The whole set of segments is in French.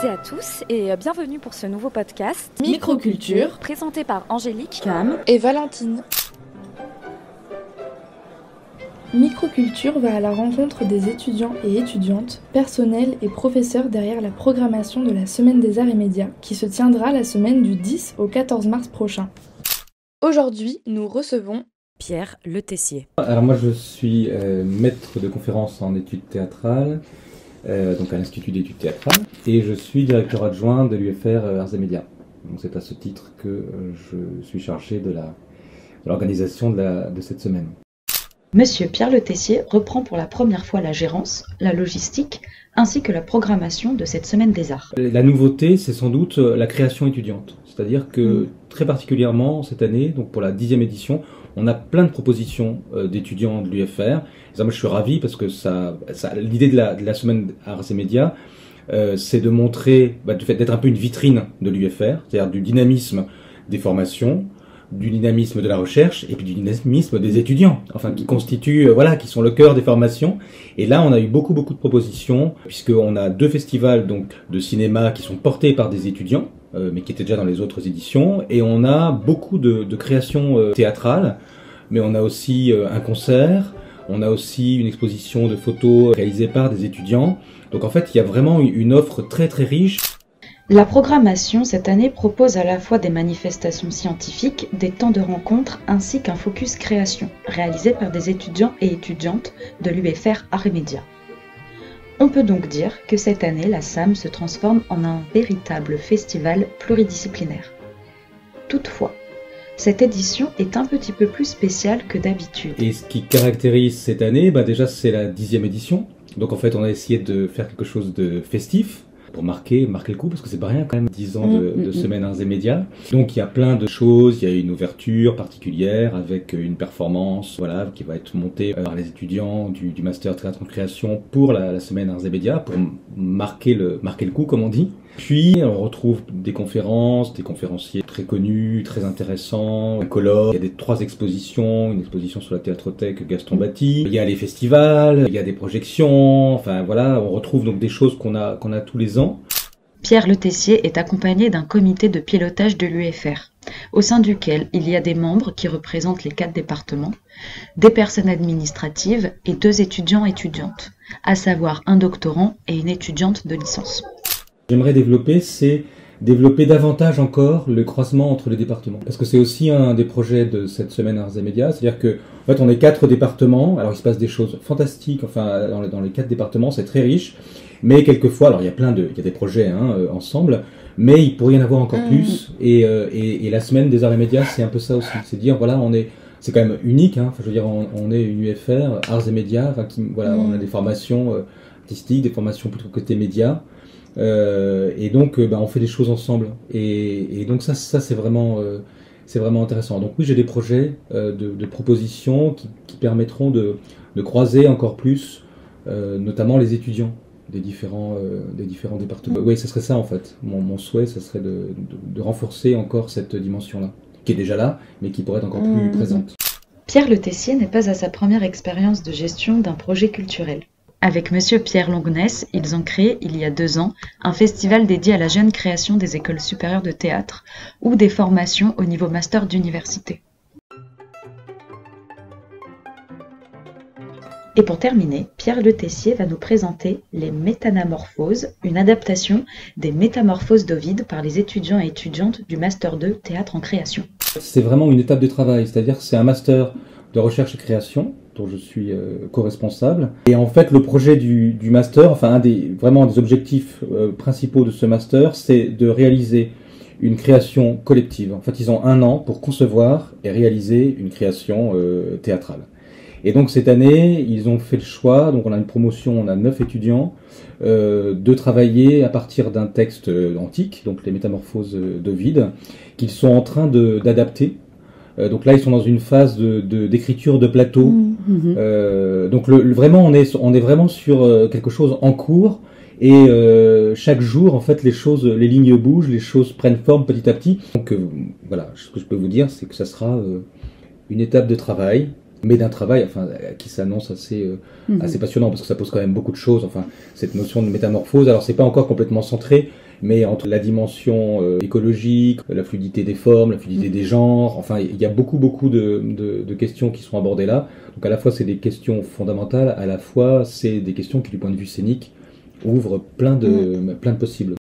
et à tous et bienvenue pour ce nouveau podcast Microculture, présenté par Angélique, Cam et Valentine. Microculture va à la rencontre des étudiants et étudiantes, personnels et professeurs derrière la programmation de la Semaine des Arts et Médias qui se tiendra la semaine du 10 au 14 mars prochain. Aujourd'hui, nous recevons Pierre Le Tessier. Alors moi je suis maître de conférences en études théâtrales, donc à l'Institut d'études théâtrales, et je suis directeur adjoint de l'UFR Arts et Médias. Donc c'est à ce titre que je suis chargé de l'organisation de cette semaine. Monsieur Pierre Le Tessier reprend pour la première fois la gérance, la logistique, ainsi que la programmation de cette Semaine des Arts. La nouveauté, c'est sans doute la création étudiante. C'est-à-dire que très particulièrement cette année, donc pour la 10e édition, on a plein de propositions d'étudiants de l'UFR. Moi, je suis ravi parce que l'idée de la Semaine Arts et Médias, c'est de montrer, du fait d'être un peu une vitrine de l'UFR, c'est-à-dire du dynamisme des formations, du dynamisme de la recherche et puis du dynamisme des étudiants, enfin qui constituent, qui sont le cœur des formations. Et là, on a eu beaucoup de propositions puisqu'on a 2 festivals donc de cinéma qui sont portés par des étudiants, mais qui étaient déjà dans les autres éditions, et on a beaucoup de créations théâtrales, mais on a aussi un concert, on a aussi une exposition de photos réalisée par des étudiants. Donc en fait, il y a vraiment une offre très riche. La programmation cette année propose à la fois des manifestations scientifiques, des temps de rencontres ainsi qu'un focus création, réalisé par des étudiants et étudiantes de l'UFR Arts et Médias. On peut donc dire que cette année, la SAM se transforme en un véritable festival pluridisciplinaire. Toutefois, cette édition est un petit peu plus spéciale que d'habitude. Et ce qui caractérise cette année, déjà c'est la 10e édition. Donc en fait, on a essayé de faire quelque chose de festif, pour marquer le coup, parce que c'est pas rien quand même, 10 ans de Semaine Arts et Médias. Donc il y a plein de choses, il y a une ouverture particulière avec une performance qui va être montée par les étudiants du Master Théâtre en Création pour la Semaine Arts et Médias, pour marquer le coup comme on dit. Puis on retrouve des conférences, des conférenciers très connus, très intéressants, un colloque, il y a 3 expositions, une exposition sur la théâtrothèque Gaston Batti, il y a les festivals, il y a des projections, on retrouve donc des choses qu'on a tous les ans. Pierre Le Tessier est accompagné d'un comité de pilotage de l'UFR, au sein duquel il y a des membres qui représentent les 4 départements, des personnes administratives et 2 étudiants-étudiantes, à savoir un doctorant et une étudiante de licence. J'aimerais développer davantage encore le croisement entre les départements. Parce que c'est aussi un des projets de cette Semaine Arts et Médias. C'est-à-dire que, en fait, on est 4 départements. Alors, il se passe des choses fantastiques. Enfin, dans les 4 départements, c'est très riche. Mais quelquefois, alors, il y a des projets, ensemble. Mais il pourrait y en avoir encore plus. Et la Semaine des Arts et Médias, c'est un peu ça aussi. C'est dire, c'est quand même unique, on est une UFR, Arts et Médias, on a des formations artistiques, des formations plutôt côté médias. Et donc on fait des choses ensemble et donc ça c'est vraiment intéressant. Donc oui, j'ai des projets de propositions qui permettront de croiser encore plus notamment les étudiants des différents départements. Oui, ce serait ça en fait. Mon souhait, ce serait de renforcer encore cette dimension-là, qui est déjà là, mais qui pourrait être encore plus présente. Pierre Le Tessier n'est pas à sa première expérience de gestion d'un projet culturel. Avec Monsieur Pierre Longness, ils ont créé, il y a 2 ans, un festival dédié à la jeune création des écoles supérieures de théâtre ou des formations au niveau master d'université. Et pour terminer, Pierre Le Tessier va nous présenter Les Métanamorphoses, une adaptation des Métamorphoses d'Ovide par les étudiants et étudiantes du Master 2 Théâtre en Création. C'est vraiment une étape de travail, c'est-à-dire que c'est un master de recherche et création, dont je suis co-responsable. Et en fait, le projet du master, un des objectifs principaux de ce master, c'est de réaliser une création collective. En fait, ils ont 1 an pour concevoir et réaliser une création théâtrale. Et donc cette année, ils ont fait le choix, donc on a une promotion, on a 9 étudiants, de travailler à partir d'un texte antique, donc les Métamorphoses d'Ovide, qu'ils sont en train d'adapter. Donc là, ils sont dans une phase d'écriture de plateau. Donc vraiment, on est vraiment sur quelque chose en cours. Et chaque jour, en fait, les lignes bougent, les choses prennent forme petit à petit. Donc ce que je peux vous dire, c'est que ça sera une étape de travail, mais d'un travail qui s'annonce assez passionnant, parce que ça pose quand même beaucoup de choses. Cette notion de métamorphose, alors c'est pas encore complètement centré, mais entre la dimension écologique, la fluidité des formes, la fluidité des genres, enfin il y a beaucoup de questions qui sont abordées là. Donc à la fois c'est des questions fondamentales, à la fois c'est des questions qui du point de vue scénique ouvrent plein de possibles.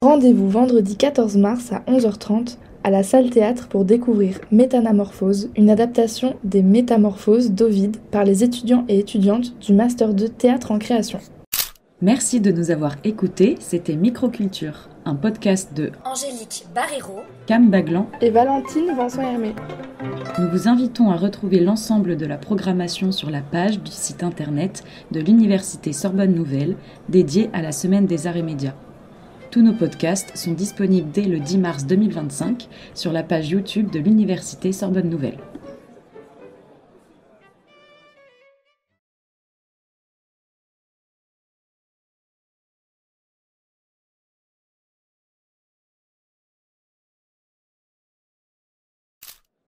Rendez-vous vendredi 14 mars à 11h30 à la salle théâtre pour découvrir Métanamorphose, une adaptation des Métamorphoses d'Ovide par les étudiants et étudiantes du Master 2 Théâtre en Création. Merci de nous avoir écoutés, c'était Microculture, un podcast de Angélique Barrero, Cam Baglan Et Valentine Vincent-Hermé. Nous vous invitons à retrouver l'ensemble de la programmation sur la page du site internet de l'Université Sorbonne Nouvelle dédiée à la Semaine des Arts et Médias. Tous nos podcasts sont disponibles dès le 10 mars 2025 sur la page YouTube de l'Université Sorbonne Nouvelle.